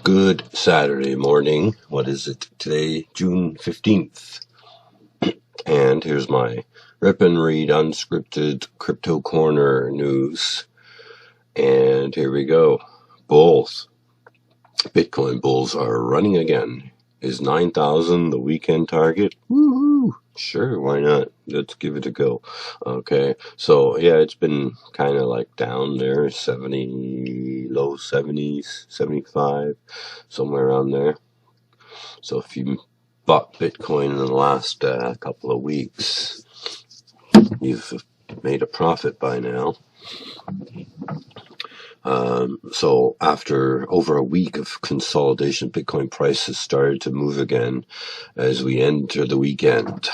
Good Saturday morning. What is it today? June 15th. And here's my rip and read unscripted crypto corner news. And here we go. Bulls. Bitcoin bulls are running again. Is 9,000 the weekend target? Woohoo! Sure, why not? Let's give it a go. Okay, so yeah, it's been kind of like down there, 70, low 70s, 75, somewhere around there. So if you bought Bitcoin in the last couple of weeks, you've made a profit by now. So after over a week of consolidation, Bitcoin price has started to move again as we enter the weekend.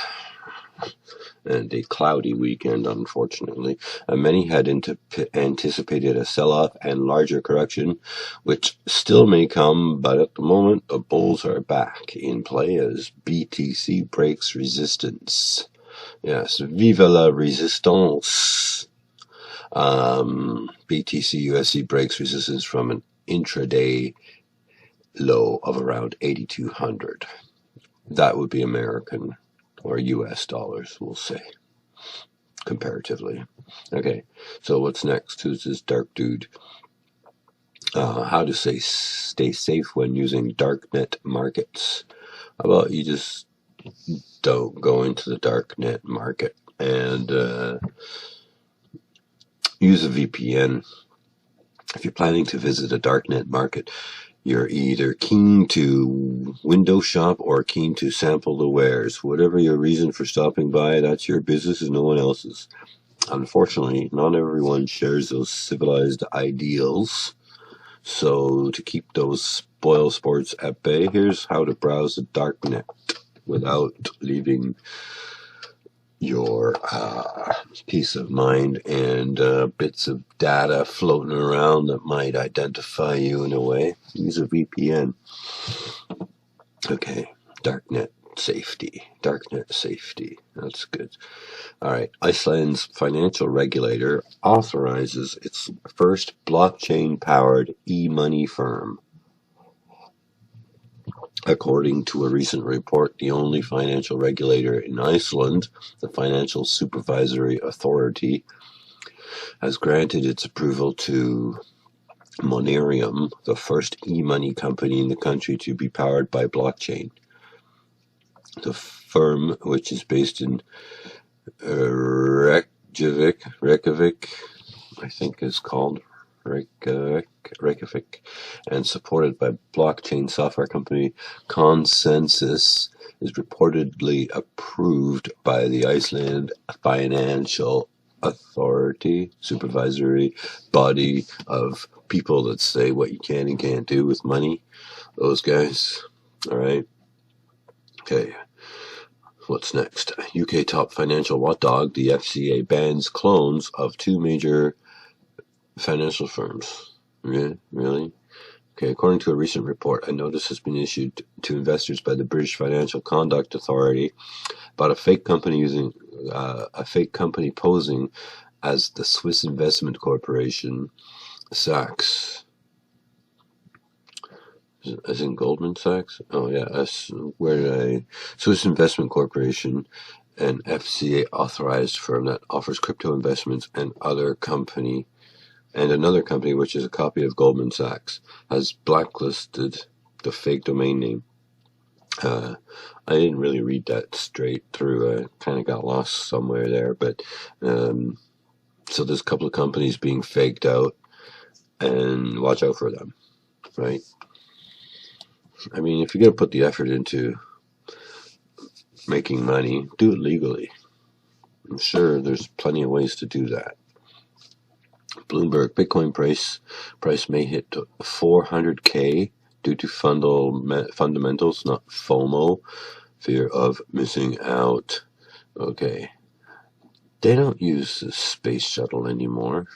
And a cloudy weekend, unfortunately. Many had anticipated a sell-off and larger correction, which still may come, but at the moment, the bulls are back in play as BTC breaks resistance. Yes, vive la resistance. BTC USD breaks resistance from an intraday low of around 8,200. That would be American or US dollars, we'll say, comparatively. Okay, so what's next? Who's this dark dude? How to stay safe when using darknet markets. How about you just don't go into the darknet market and use a VPN. If you're planning to visit a darknet market, you're either keen to window shop or keen to sample the wares. Whatever your reason for stopping by, that's your business and no one else's. Unfortunately, not everyone shares those civilized ideals. So to keep those spoil sports at bay, here's how to browse the darknet without leaving your peace of mind and bits of data floating around that might identify you in a way. Use a VPN. Okay, darknet safety. That's good. All right, Iceland's financial regulator authorizes its first blockchain-powered e-money firm. According to a recent report, the only financial regulator in Iceland, the Financial Supervisory Authority, has granted its approval to Monerium, the first e-money company in the country to be powered by blockchain. The firm, which is based in Reykjavik, I think is called Reykjavik, and supported by blockchain software company Consensus, is reportedly approved by the Iceland Financial Authority, supervisory body of people that say what you can and can't do with money. Those guys. All right. Okay. What's next? UK top financial watchdog, the FCA, bans clones of two major financial firms. Yeah, really? Okay, according to a recent report, a notice has been issued to investors by the British Financial Conduct Authority about a fake company posing as the Swiss investment corporation Sachs. As in Goldman Sachs? Oh yeah, Swiss Investment Corporation, an FCA authorized firm that offers crypto investments, and another company which is a copy of Goldman Sachs has blacklisted the fake domain name. I didn't really read that straight through. I kind of got lost somewhere there, but so there's a couple of companies being faked out, and watch out for them, right? I mean, if you're going to put the effort into making money, do it legally. I'm sure there's plenty of ways to do that. Bloomberg Bitcoin price may hit 400K due to fundamentals, not FOMO, fear of missing out. Okay. They don't use the space shuttle anymore.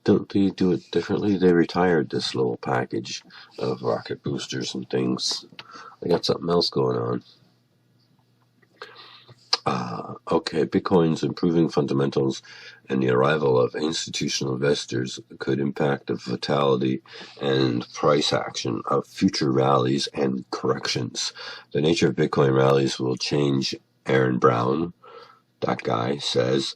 Don't they do it differently? They retired this little package of rocket boosters and things. They got something else going on. Okay, Bitcoin's improving fundamentals and the arrival of institutional investors could impact the vitality and price action of future rallies and corrections. The nature of Bitcoin rallies will change, Aaron Brown, that guy, says,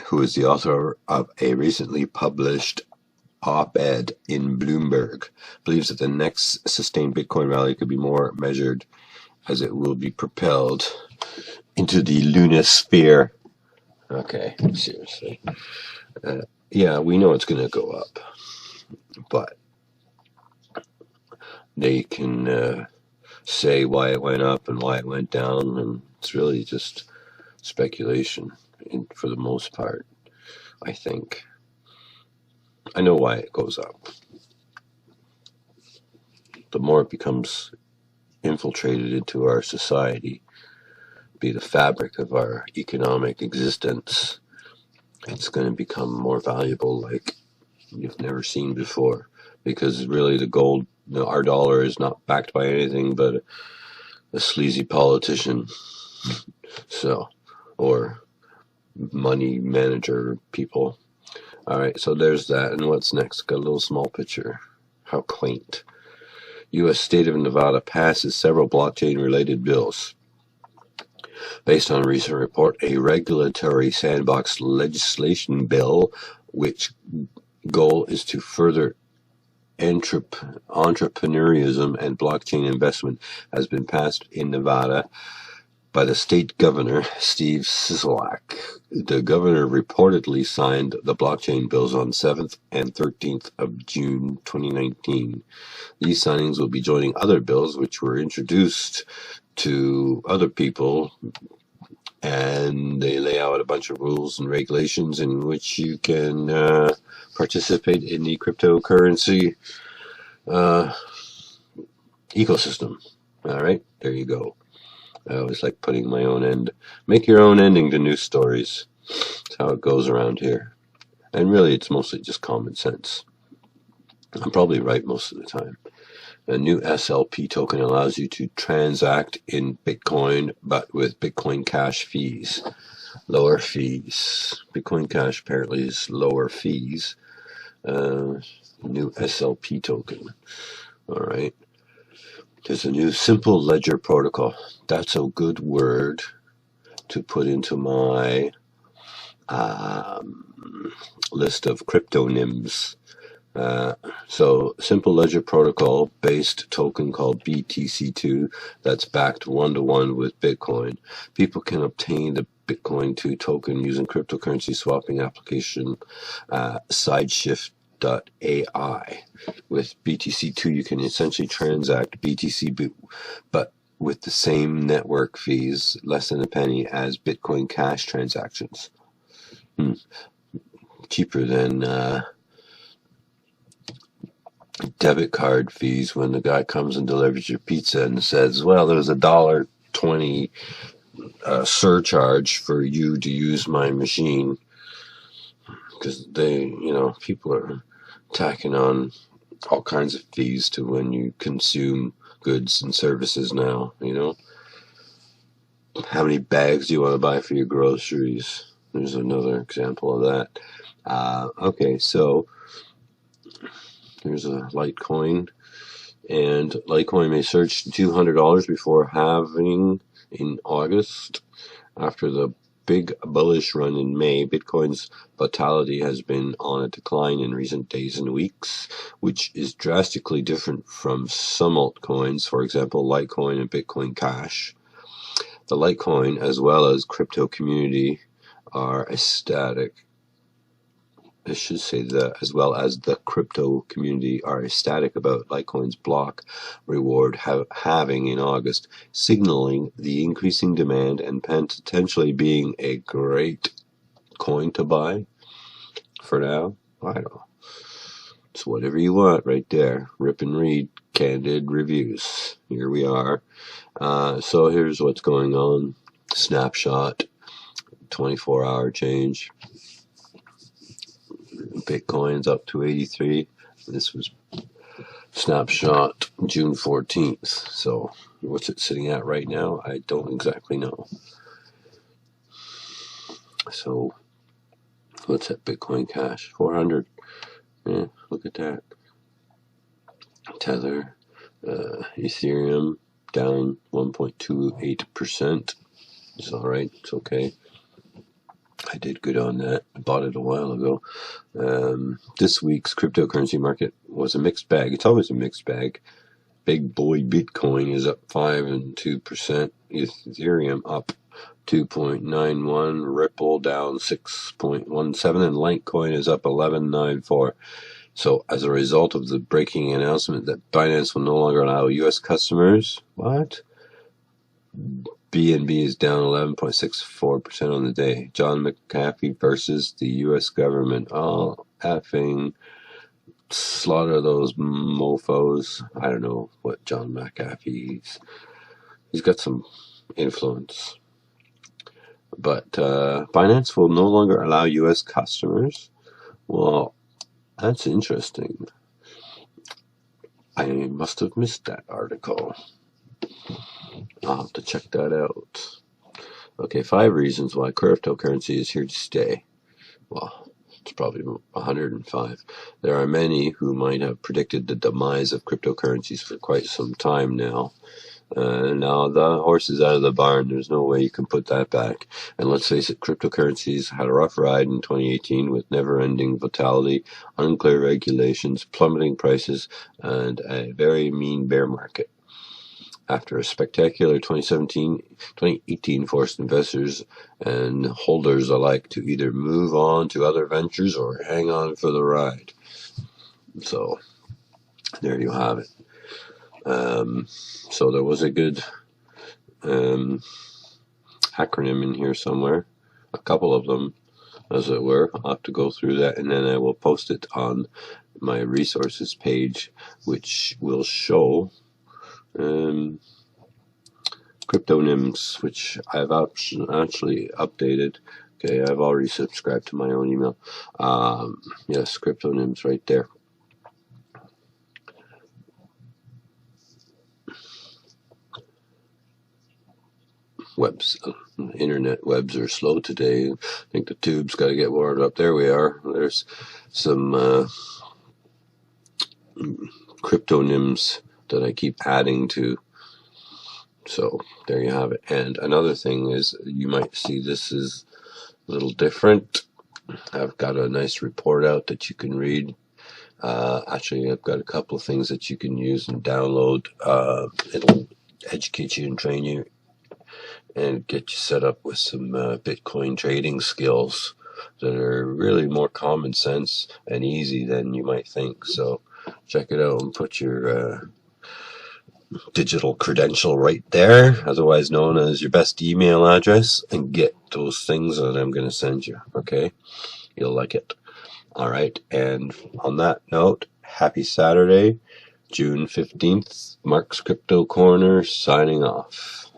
who is the author of a recently published op-ed in Bloomberg, believes that the next sustained Bitcoin rally could be more measured as it will be propelled into the lunosphere. Okay, seriously. Yeah, we know it's going to go up, but they can say why it went up and why it went down, and it's really just speculation for the most part, I think. I know why it goes up. The more it becomes infiltrated into our society, be the fabric of our economic existence, it's going to become more valuable like you've never seen before, because really the gold, our dollar is not backed by anything but a sleazy politician, so, or money manager people. All right, so there's that. And what's next? Got a little small picture. How quaint. U.S. state of Nevada passes several blockchain-related bills. Based on a recent report, a regulatory sandbox legislation bill, which goal is to further entrepreneurism and blockchain investment, has been passed in Nevada by the state governor, Steve Sisolak. The governor reportedly signed the blockchain bills on 7th and 13th of June 2019. These signings will be joining other bills which were introduced to other people, and they lay out a bunch of rules and regulations in which you can participate in the cryptocurrency ecosystem. All right, there you go. I always like putting my own end. Make your own ending to news stories. That's how it goes around here. And really, it's mostly just common sense. I'm probably right most of the time. A new SLP token allows you to transact in Bitcoin, but with Bitcoin Cash fees. Lower fees. Bitcoin Cash apparently is lower fees. New SLP token. All right. There's a new simple ledger protocol. That's a good word to put into my list of cryptonyms. So simple ledger protocol based token called BTC2 that's backed 1-to-1 with Bitcoin. People can obtain the Bitcoin 2 token using cryptocurrency swapping application Sideshift.ai. With BTC2 you can essentially transact BTC but with the same network fees, less than a penny, as Bitcoin Cash transactions. Cheaper than debit card fees when the guy comes and delivers your pizza and says, well, there's $1.20 surcharge for you to use my machine, because people are tacking on all kinds of fees to when you consume goods and services now. How many bags do you want to buy for your groceries? There's another example of that. Okay, so here's a Litecoin, and Litecoin may surge to $200 before halving in August. After the big bullish run in May, Bitcoin's volatility has been on a decline in recent days and weeks, which is drastically different from some altcoins, for example, Litecoin and Bitcoin Cash. The Litecoin, as well as crypto community, are ecstatic. I should say that, as well as the crypto community are ecstatic about Litecoin's block reward halving in August, signaling the increasing demand and potentially being a great coin to buy. For now, I don't know. It's whatever you want right there. Rip and read candid reviews. Here we are. So here's what's going on. Snapshot, 24-hour change. Bitcoin's up to 83. This was snapshot June 14th. So what's it sitting at right now? I don't exactly know. So what's that Bitcoin Cash? 400. Yeah, look at that. Tether, Ethereum down 1.28%. It's all right. It's okay. I did good on that. I bought it a while ago. This week's cryptocurrency market was a mixed bag. It's always a mixed bag. Big boy Bitcoin is up 5 and 2%. Ethereum up 2.91. Ripple down 6.17. And Litecoin is up 11.94. So as a result of the breaking announcement that Binance will no longer allow U.S. customers, what? BNB is down 11.64% on the day. John McAfee versus the U.S. government. Oh, effing slaughter those mofos. I don't know what John McAfee, he's got some influence. But Binance will no longer allow U.S. customers. Well, that's interesting. I must have missed that article. I'll have to check that out. Okay, 5 reasons why cryptocurrency is here to stay. Well, it's probably 105. There are many who might have predicted the demise of cryptocurrencies for quite some time now. Now the horse is out of the barn. There's no way you can put that back. And let's face it, cryptocurrencies had a rough ride in 2018 with never-ending volatility, unclear regulations, plummeting prices, and a very mean bear market. After a spectacular 2018 forced investors and holders alike to either move on to other ventures or hang on for the ride. So there you have it. So there was a good acronym in here somewhere, a couple of them, as it were. I'll have to go through that, and then I will post it on my resources page, which will show Cryptonyms, which I've actually updated. Okay, I've already subscribed to my own email. Yes, Cryptonyms right there. Internet webs are slow today. I think the tube's got to get warmed up. There we are. There's some Cryptonyms that I keep adding to. So there you have it. And another thing is, you might see this is a little different. I've got a nice report out that you can read. Actually, I've got a couple of things that you can use and download. It'll educate you and train you and get you set up with some Bitcoin trading skills that are really more common sense and easy than you might think. So check it out and put your digital credential right there, otherwise known as your best email address, and get those things that I'm going to send you. Okay, you'll like it. All right, and on that note, happy Saturday, June 15th. Mark's Crypto Corner signing off.